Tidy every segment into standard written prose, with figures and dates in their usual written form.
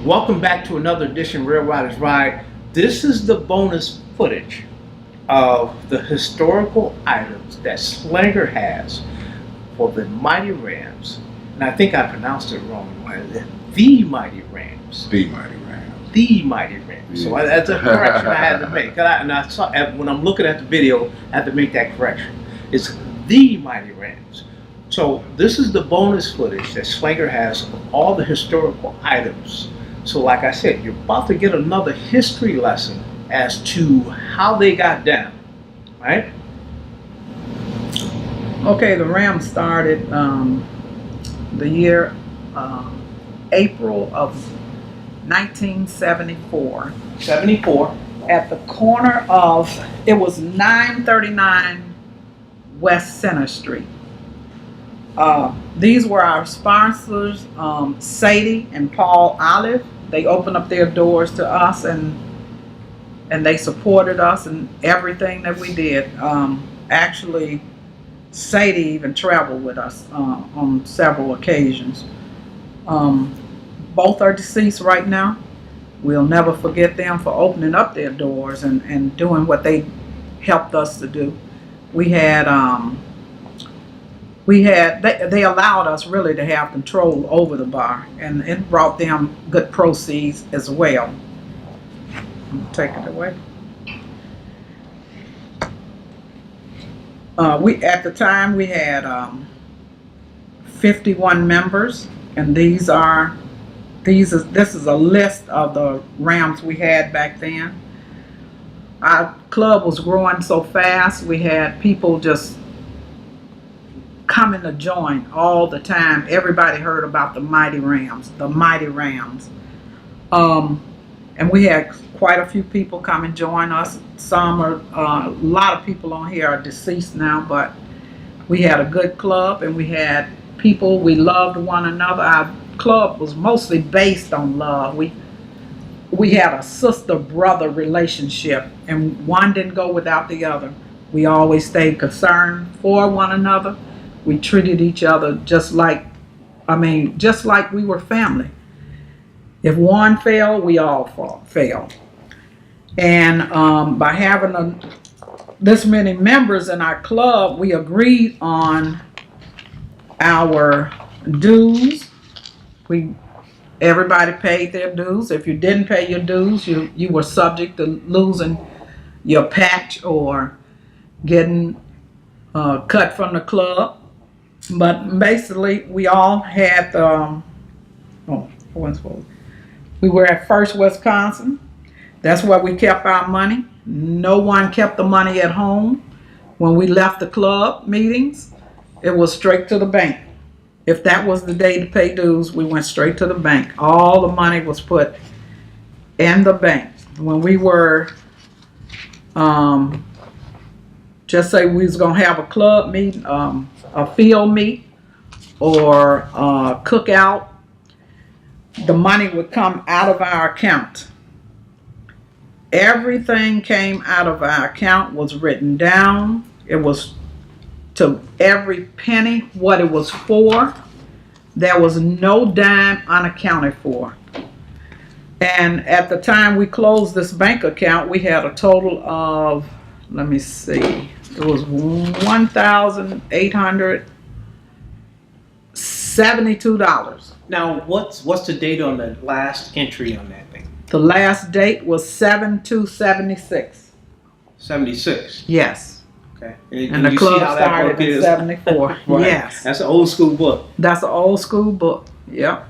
Welcome back to another edition of Real Riders Ride. This is the bonus footage of the historical items that Slanger has for the Mighty Rams. And I think I pronounced it wrong. The Mighty Rams. The Mighty Rams. The Mighty Rams. So that's a correction I had to make. And I saw, when I'm looking at the video, I had to make that correction. It's the Mighty Rams. So this is the bonus footage that Slanger has of all the historical items. So like I said, you're about to get another history lesson as to how they got down, right? Okay, the Rams started the year April of 1974. 74. At the corner of, it was 939 West Center Street. These were our sponsors, Sadie and Paul Olive. They opened up their doors to us and they supported us in everything that we did. Actually, Sadie even traveled with us on several occasions. Both are deceased right now. We'll never forget them for opening up their doors and doing what they helped us to do. They allowed us really to have control over the bar, and it brought them good proceeds as well. Take it away. At the time we had 51 members, and this is a list of the Rams we had back then. Our club was growing so fast, we had people just coming to join all the time. Everybody heard about the Mighty Rams, and we had quite a few people come and join us. A lot of people on here are deceased now, but we had a good club and we had people, we loved one another. Our club was mostly based on love. We had a sister-brother relationship, and one didn't go without the other. We always stayed concerned for one another. We treated each other just like we were family. If one failed, we all failed. And by having this many members in our club, we agreed on our dues. Everybody paid their dues. If you didn't pay your dues, you were subject to losing your patch or getting cut from the club. But basically, we all had we were at First Wisconsin. That's where we kept our money. No one kept the money at home. When we left the club meetings, it was straight to the bank. If that was the day to pay dues, we went straight to the bank. All the money was put in the bank. When we were, just say we was gonna have a club meeting, a field meet, or a cookout, the money would come out of our account. Everything came out of our account, was written down. It was to every penny what it was for. There was no dime unaccounted for. And at the time we closed this bank account, we had a total of, let me see, it was $1,872. Now, what's the date on the last entry on that thing? The last date was 7/2/76. 76. Yes. Okay. And the club started in 74. Right. Yes. That's an old school book. That's an old school book. Yep.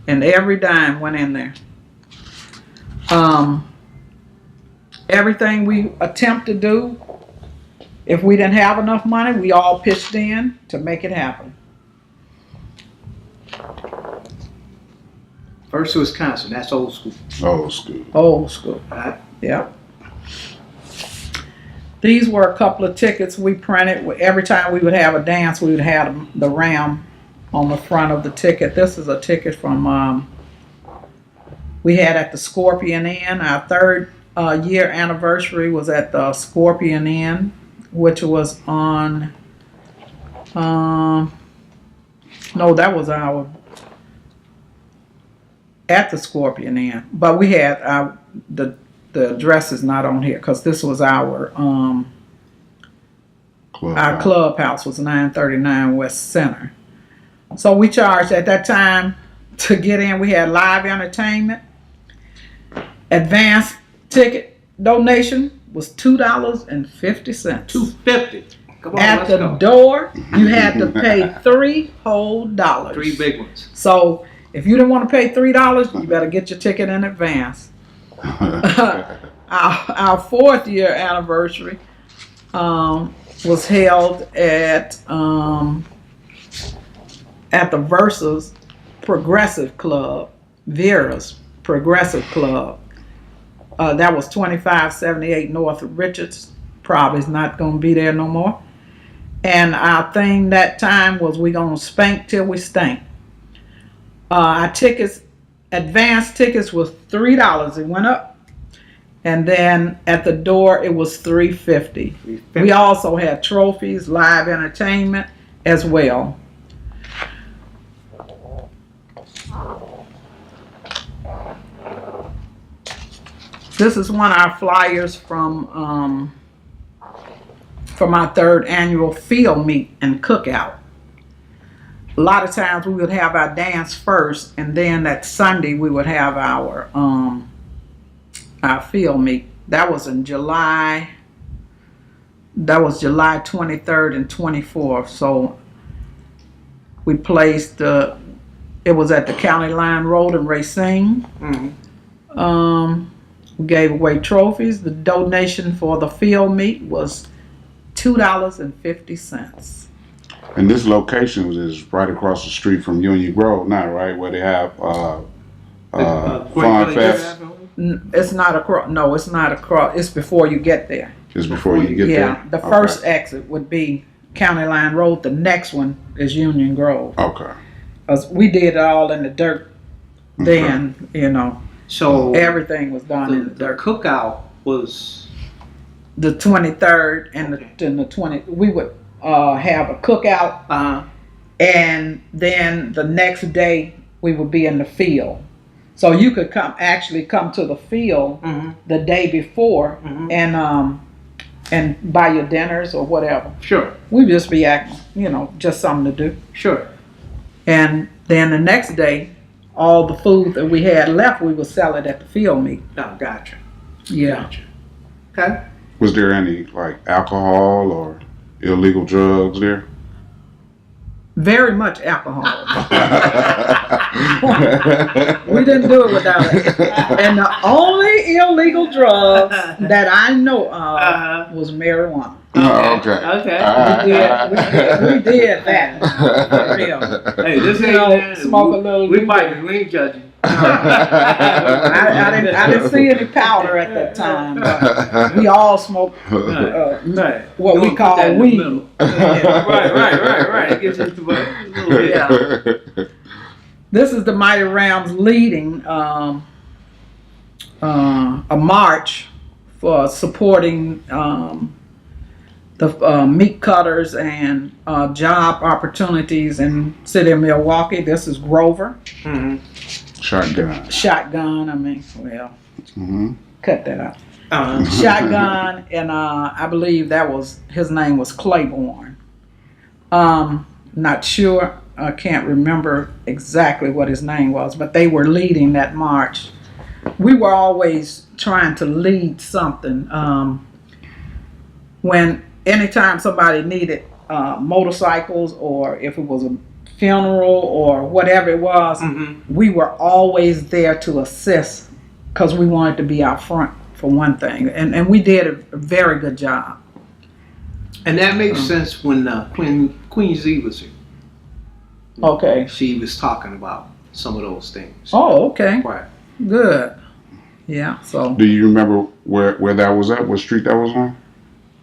And every dime went in there. Everything we attempt to do, if we didn't have enough money, we all pitched in to make it happen. First Wisconsin, that's old school. Old school. Old school. Yep. These were a couple of tickets we printed. Every time we would have a dance, we would have the Ram on the front of the ticket. This is a ticket from we had at the Scorpion Inn. Our third year anniversary was at the Scorpion Inn, which was on no, that was our at the Scorpion Inn. But we had the address is not on here because this was our clubhouse was 939 West Center. So we charged at that time to get in. We had live entertainment. Advance ticket donation was $2.50. $2.50. Come on, at the door, you had to pay $3 whole. 3 big ones. So if you didn't want to pay $3, you better get your ticket in advance. Our 4th year anniversary was held at the Versus Progressive Club, Vera's Progressive Club. That was 2578 North Richards. Probably is not going to be there no more. And our thing that time was we going to spank till we stank. Our tickets, advance tickets was $3. It went up. And then at the door it was $3.50. We also had trophies, live entertainment as well. This is one of our flyers from our 3rd annual field meet and cookout. A lot of times we would have our dance first, and then that Sunday we would have our field meet. That was in July. That was July 23rd and 24th. So we placed it was at the County Line Road in Racine. Mm-hmm. We gave away trophies. The donation for the field meet was $2.50. And this location is right across the street from Union Grove now, right? Where they have Fun Fest. It's not across. No, it's not across. It's before you get there. Just before you get there? Yeah, the first exit would be County Line Road. The next one is Union Grove. Okay. Because we did it all in the dirt then, you know. So everything was done in the the dirt. cookout was The 23rd and the 20. We would have a cookout, and then the next day we would be in the field. So you could come to the field the day before and buy your dinners or whatever. Sure. We'd just be acting, you know, just something to do. Sure. And then the next day, all the food that we had left, we would sell it at the field meet. Oh, gotcha. Yeah. Gotcha. Okay. Was there any like alcohol or illegal drugs there? Very much alcohol. We didn't do it without it. And the only illegal drugs that I know of was marijuana. Oh, okay. Okay. We did that. For real. Hey, this You know, ain't smoke a little. We ain't judging. I didn't see any powder at that time, but we all smoked what we call weed. Right. It gets into a little bit. Yeah. This is the Mighty Rams leading a march for supporting the meat cutters and job opportunities in the city of Milwaukee. This is Grover. Mm-hmm. Shotgun. I mean, well, cut that out. Uh-huh. Shotgun, and I believe his name was Claiborne. Not sure. I can't remember exactly what his name was, but they were leading that march. We were always trying to lead something. Anytime somebody needed motorcycles, or if it was a funeral or whatever it was, we were always there to assist because we wanted to be out front for one thing, and we did a very good job. And that makes sense when Queen Z was here. Okay. She was talking about some of those things. Oh, okay. Right. Good. Yeah. So. Do you remember where that was at? What street that was on?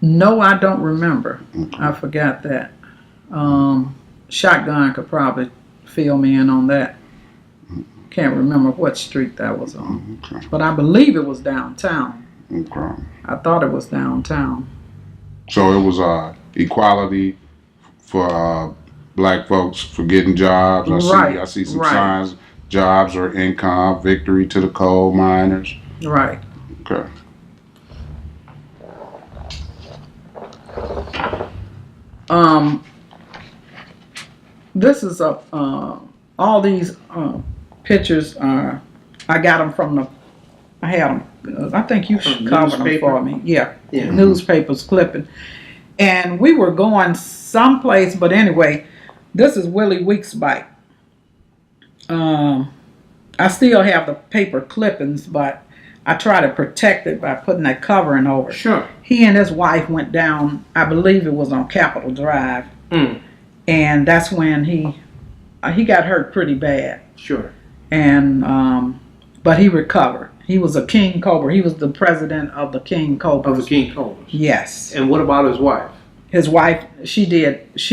No, I don't remember. Okay. I forgot that. Shotgun could probably fill me in on that. Can't remember what street that was on. Okay. But I believe it was downtown. Okay. I thought it was downtown. So it was equality for black folks for getting jobs. I see some signs jobs or income, victory to the coal miners. Right. Okay. This is all these pictures are, I got them from I had them, I think you From covered them newspaper? for me. Yeah. Yeah. Newspapers clipping. And we were going someplace, but anyway, this is Willie Weeks' bike. I still have the paper clippings, but I try to protect it by putting that covering over it. Sure. He and his wife went down, I believe it was on Capitol Drive, and that's when he got hurt pretty bad. Sure. And but he recovered. He was a King Cobra. He was the president of the King Cobras. Of the King Cobras. Yes. And what about his wife? His wife, she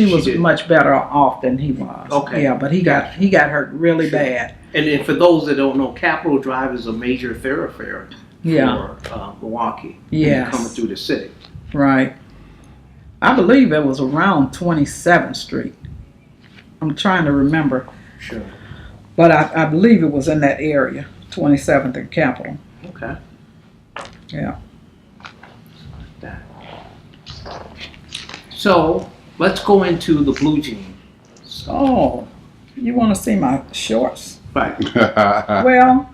was much better off than he was. Okay. Yeah, but he got hurt really bad. And for those that don't know, Capitol Drive is a major thoroughfare for Milwaukee. Yes. Coming through the city. Right. I believe it was around 27th Street. I'm trying to remember. Sure. But I believe it was in that area, 27th and Capitol. Okay. Yeah. So let's go into the blue jeans. Oh, you want to see my shorts? Right. Well,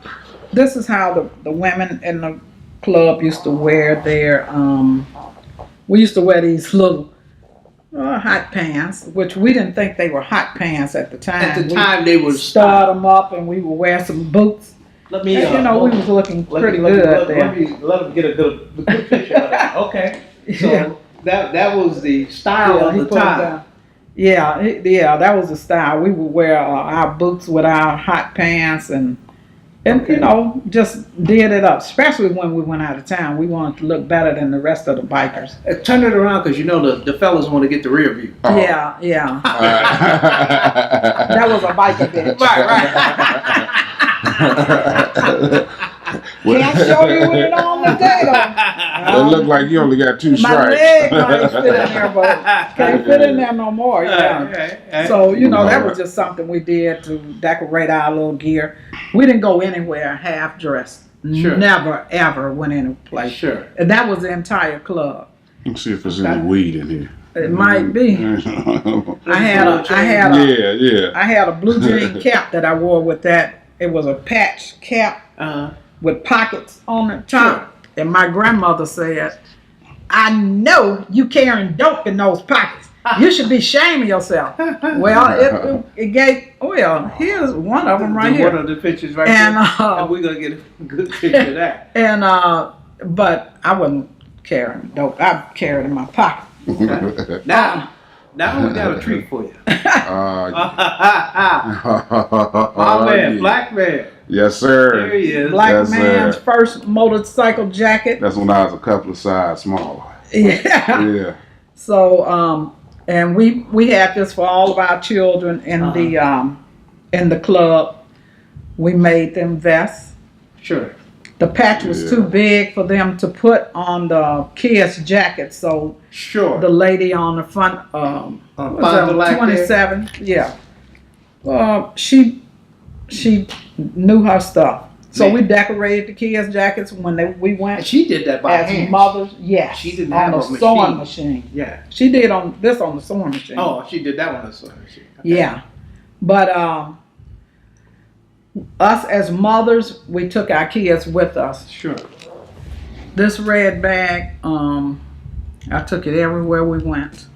this is how the women in the club used to wear their, we used to wear these little hot pants, which we didn't think they were hot pants at the time. At the time, they were start them up, and we would wear some boots. Let me, and, we was looking pretty good there. Let me get a good picture of that. Okay. So that was the style of the time. Yeah, that was the style. We would wear our boots with our hot pants and just did it up. Especially when we went out of town, we wanted to look better than the rest of the bikers. Turn it around because the fellas want to get the rear view. Oh. Yeah. That was a biker day. Right. Can't show you it on the day though. It looked like you only got 2 stripes. My leg might fit in there, but can't fit in there no more. Yeah. So that was just something we did to decorate our little gear. We didn't go anywhere half dressed. Sure. Never ever went any place. Sure. And that was the entire club. Let's see if there's any weed in here. It might be. I had a blue jean cap that I wore with that. It was a patch cap. With pockets on the top. Sure. And my grandmother said, I know you carrying dope in those pockets. You should be ashamed of yourself. Well, it gave, here's one of them right here. One of the pictures right here. And we're going to get a good picture of that. And, but I wasn't carrying dope. I carried it in my pocket. Okay. Now we got a treat for you. My man, Black Man. Yes, sir. There he is. Black man's first motorcycle jacket. That's when I was a couple of sizes smaller. Yeah. So, and we had this for all of our children in the club. We made them vests. Sure. The patch was too big for them to put on the kids' jacket, so sure. The lady on the front, 27, she knew her stuff. So we decorated the kids' jackets when we went. And she did that by as hand. Mothers, yes. She didn't have on the sewing machine. Yeah. She did on the sewing machine. Oh, she did that on the sewing machine. Okay. Yeah, but us as mothers, we took our kids with us. Sure. This red bag, I took it everywhere we went.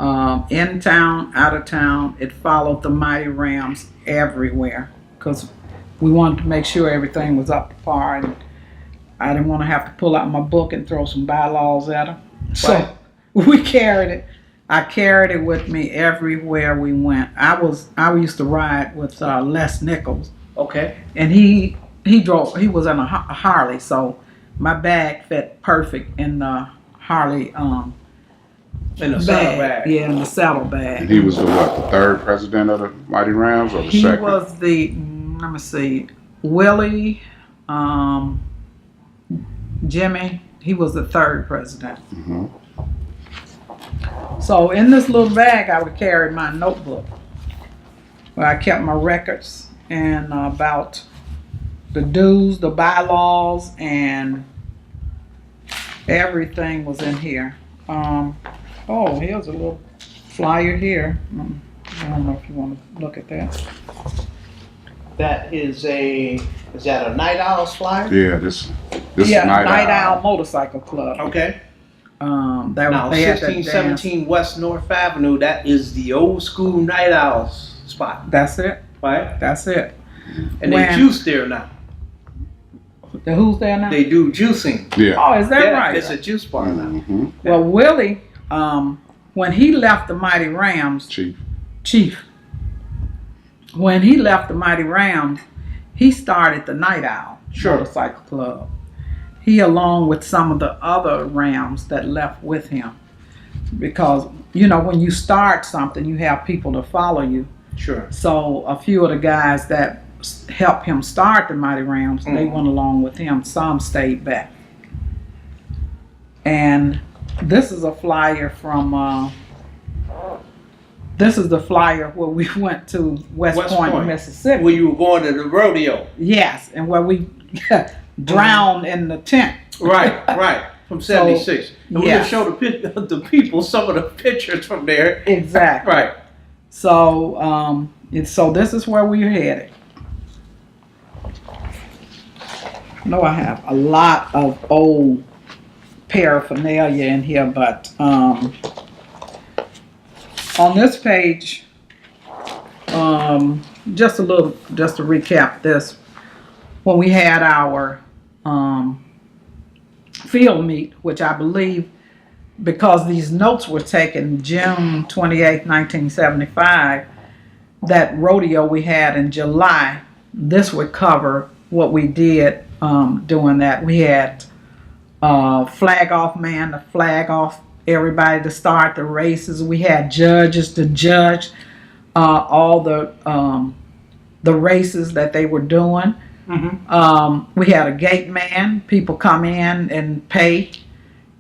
In town, out of town, it followed the Mighty Rams everywhere because we wanted to make sure everything was up to par, and I didn't want to have to pull out my book and throw some bylaws at them. So we carried it. I carried it with me everywhere we went. I used to ride with Les Nichols. Okay. And he was in a Harley, so my bag fit perfect in the Harley in the saddle bag. Yeah, in the saddle bag. And he was the third president of the Mighty Rams, or the second? He was the, let me see, Willie, Jimmy. He was the third president. Mm-hmm. So in this little bag, I would carry my notebook where I kept my records and about the dues, the bylaws, and everything was in here. Oh, here's a little flyer here. I don't know if you want to look at that. That is that a Night Owls flyer? Yeah, this Yeah, is Night Owl Motorcycle Club. Okay. That Now, they had that 1617 West North Avenue, that is the old school Night Owls spot, That's it. right? That's it. And they When- juice there now. Who's there now? They do juicing. Yeah. Oh, is that Yeah, right? it's a juice bar now. Mm-hmm. Well, Willie, when he left the Mighty Rams, Chief, when he left the Mighty Rams, he started the Night Owl Motorcycle Club. He, along with some of the other Rams that left with him, because when you start something, you have people to follow you. Sure. So a few of the guys that helped him start the Mighty Rams, they went along with him. Some stayed back. And this is a flyer from. This is the flyer where we went to West Point, Mississippi. Where you were going to the rodeo. Yes, and where we drowned in the tent. Right. From 76. And we're going to show the people some of the pictures from there. Exactly. Right. So, so this is where we're headed. No, I have a lot of old paraphernalia in here, but on this page, just to recap this, when we had our field meet, which I believe, because these notes were taken June 28th, 1975, that rodeo we had in July, this would cover what we did doing that. We had flag off man to flag off everybody to start the races. We had judges to judge all the races that they were doing. We had a gate man, people come in and pay,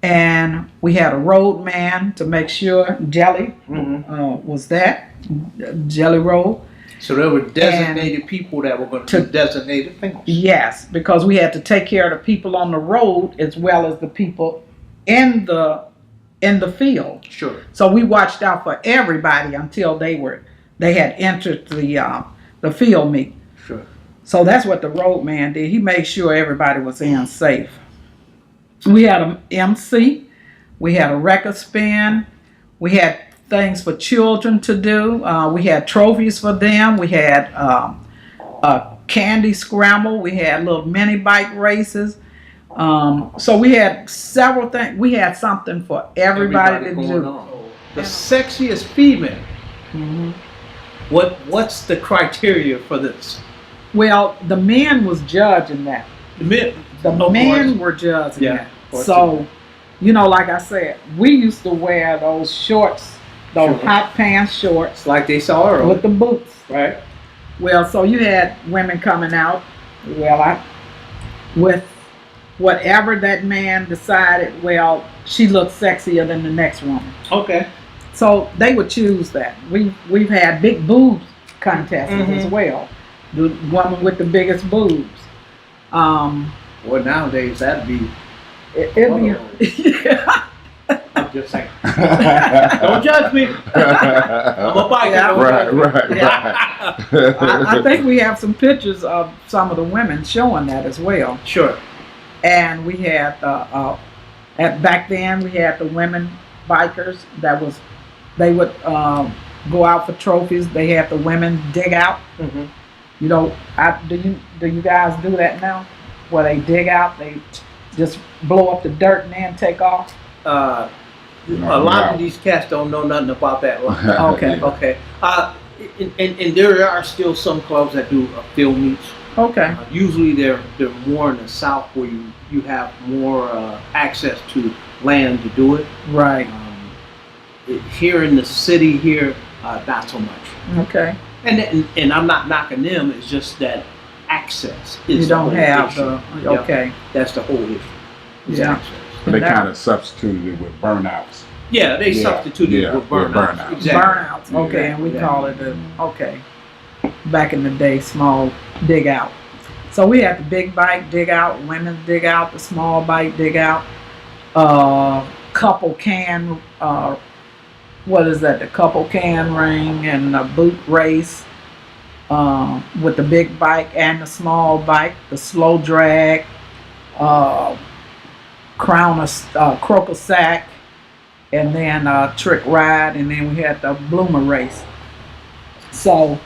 and we had a road man to make sure Jelly was that Jelly Road. So there were designated people that were going to do designated things. Yes, because we had to take care of the people on the road as well as the people in the field. Sure. So we watched out for everybody until they had entered the field meet. Sure. So that's what the road man did. He made sure everybody was in safe. We had an MC. We had a record spin. We had things for children to do. We had trophies for them. We had a candy scramble. We had little mini bike races. So we had several things. We had something for everybody to do. The sexiest female. What's the criteria for this? Well, the men was judging that. The men. The men were judging that. Course. So, like I said, we used to wear those shorts, those hot pants shorts. Like they saw earlier. With the boots. Right. Well, so you had women coming out, with whatever that man decided, she looked sexier than the next woman. Okay. So they would choose that. We've had big boobs contests as well. The woman with the biggest boobs. Well, nowadays that'd be. It'd be. I'm just saying. Don't judge me. I'm a biker. Right. I think we have some pictures of some of the women showing that as well. Sure. And we had back then we had the women bikers they would go out for trophies. They had the women dig out. Do you guys do that now? Where they dig out, they just blow up the dirt and then take off? A lot of these cats don't know nothing about that. Okay. Okay. And there are still some clubs that do field meets. Okay. Usually they're more in the south where you have more access to land to do it. Right. Here in the city here, not so much. Okay. And I'm not knocking them. It's just that access is You don't the have issue. the okay. That's the whole issue. Is Yeah. access. But they kind of substituted it with burnouts. Yeah, they substituted it with burnouts. Burnouts. Exactly. Burnouts. Okay, and we call it okay. back in the day, small dig out. So we had the big bike dig out, women's dig out, the small bike dig out, couple can, what is that? The couple can ring and a boot race with the big bike and the small bike, the slow drag, croaker sack, and then trick ride, and then we had the bloomer race. So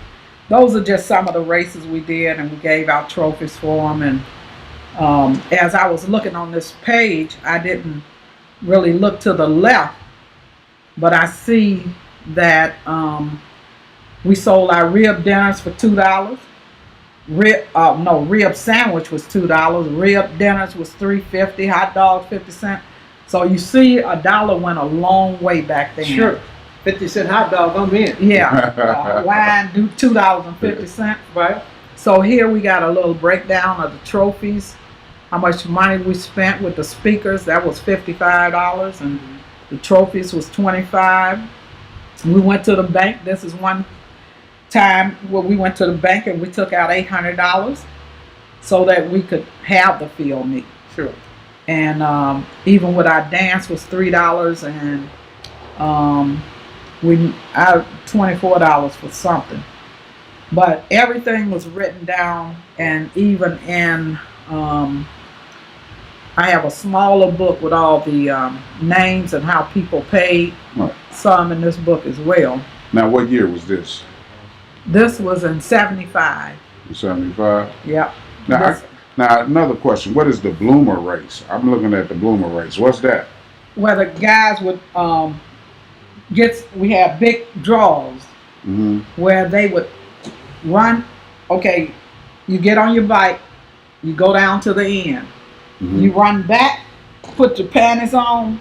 those are just some of the races we did, and we gave out trophies for them. And as I was looking on this page, I didn't really look to the left, but I see that we sold our rib dinners for $2. Rib sandwich was $2. Rib dinners was $3.50. Hot dogs 50 cents. So you see, $1 went a long way back then. Sure. 50-cent hot dog, I'm in. Yeah. Wine do $2.50. Right. So here we got a little breakdown of the trophies, how much money we spent with the speakers. That was $55, and the trophies was $25. We went to the bank. This is one time where we went to the bank and we took out $800 so that we could have the field meet. Sure. And even with our dance was $3, and I $24 for something. But everything was written down, and even in I have a smaller book with all the names and how people paid. Right. Some in this book as well. Now, what year was this? This was in 75. 75? Yep. Now, another question. What is the bloomer race? I'm looking at the bloomer race. What's that? Where the guys would we had big draws where they would run. Okay, you get on your bike, you go down to the end, you run back, put your panties on,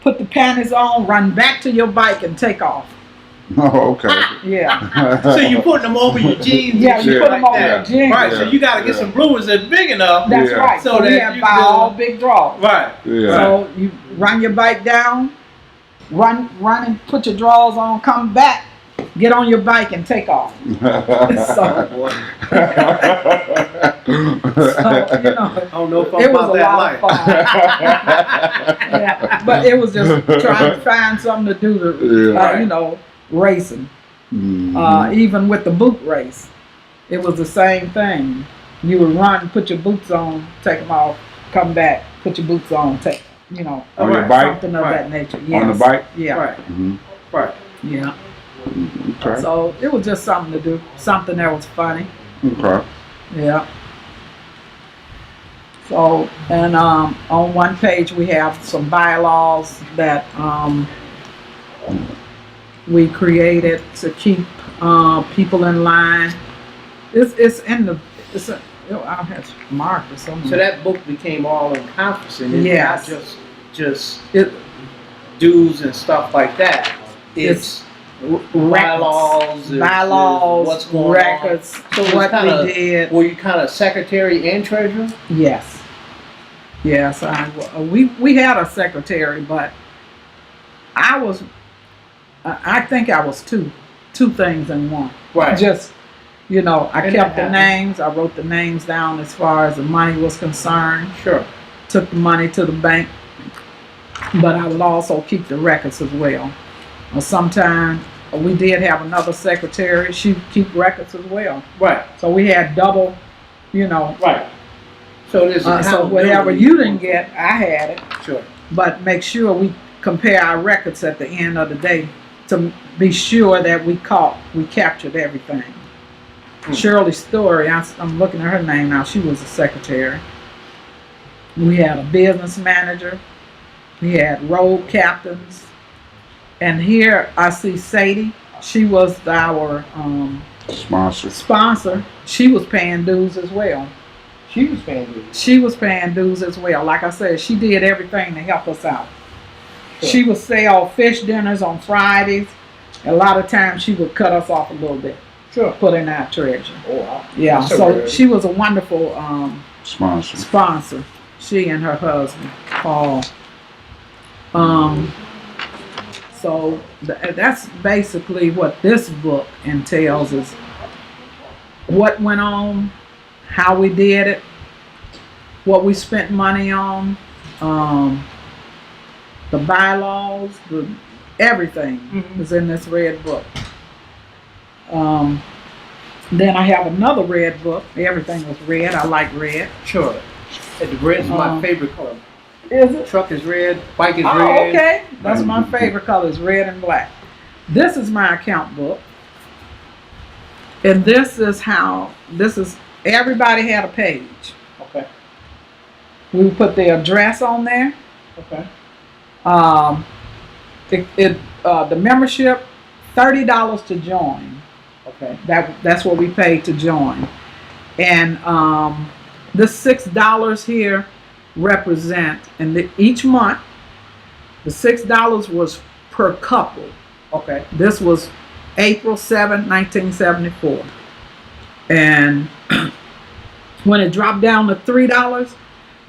run back to your bike and take off. Oh, okay. Yeah. So you're putting them over your jeans? Yeah, you put them over that. your jeans. Right, so you got to get some bloomers that's big enough. That's right. So we that have you buy can all big draws. Right. Yeah. So you run your bike down, run and put your drawers on, come back, get on your bike and take off. So, I don't know if I'm it was about a that lot life. of fun. Yeah, but it was just trying to find something to do to, racing. Even with the boot race, it was the same thing. You would run, put your boots on, take them off, come back, put your boots on, take, on your bike? something of that nature. Yes. On the bike? Yeah. Right. Right. Yeah. Okay. So it was just something to do, something that was funny. Okay. Yeah. So, and on one page we have some bylaws that we created to keep people in line. It's in the I had marked or something. So that book became all encompassing. It's Yes. not just dues and stuff like that. It's bylaws, what's going records, on. So what we did. Were you kind of secretary and treasurer? Yes. Yes, we had a secretary, but I think I was two things in one. Right. Just, I And kept that the names. I wrote the names down as far as the money was concerned. Sure. Took the money to the bank, but I would also keep the records as well. Sometimes we did have another secretary. She would keep records as well. Right. So we had double, Right. So there's so whatever you didn't get, I had it. Sure. But make sure we compare our records at the end of the day to be sure that we captured everything. Shirley Story, I'm looking at her name now. She was a secretary. We had a business manager. We had road captains. And here I see Sadie. She was our sponsor. She was paying dues as well. She was paying dues. She was paying dues as well. Like I said, she did everything to help us out. Sure. She would sell fish dinners on Fridays. A lot of times she would cut us off a little bit. Sure. Put in our treasure. Oh, wow. Yeah, That's so good. she was a wonderful Sponsor. She and her husband, Paul. So that's basically what this book entails, is what went on, how we did it, what we spent money on, the bylaws, everything is in this red book. Then I have another red book. Everything was red. I like red. Sure. And the red is my favorite color. Is it? Truck is red, bike is Oh, red. okay. That's my favorite color is red and black. This is my account book. And this is everybody had a page. Okay. We would put their address on there. Okay. The membership, $30 to join. Okay. That's what we paid to join. And this $6 here represent, and each month, the $6 was per couple. Okay. This was April 7, 1974. And when it dropped down to $3,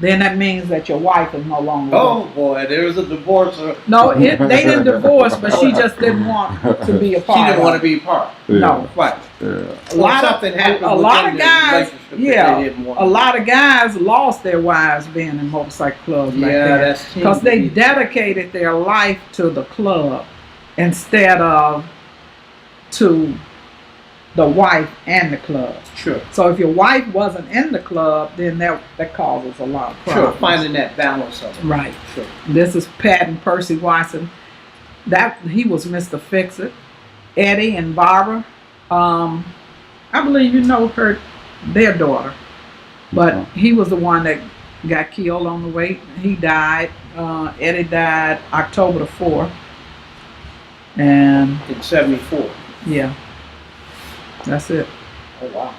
then that means that your wife is no longer Oh with boy, there's a divorce. No, they didn't divorce, but she just didn't want to be a part. She didn't want to of be a part. Yeah. No. Right. Yeah. A lot of something happened. a lot within of the guys, relationship that yeah, they didn't want. a lot of guys lost their wives being in motorcycle clubs like Yeah, that that's because they dedicated their life to the club instead of to the wife and the club. Sure. So if your wife wasn't in the club, then that causes a lot of problems. Sure. Finding that balance of it. Right. Sure. This is Pat and Percy Watson. He was Mr. Fix-It. Eddie and Barbara. I believe you know their daughter, but he was the one that got killed on the way. He died. Eddie died October the 4th, and In '74. yeah, that's it. Oh wow.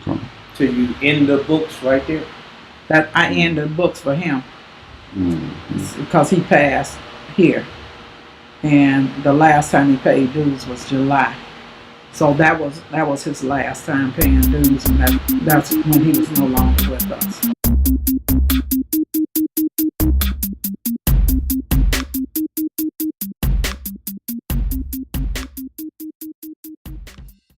Okay. So you end the books right there. That I ended books for him Mm-hmm. because he passed here, and the last time he paid dues was July. So that was his last time paying dues, and that's when he was no longer with us.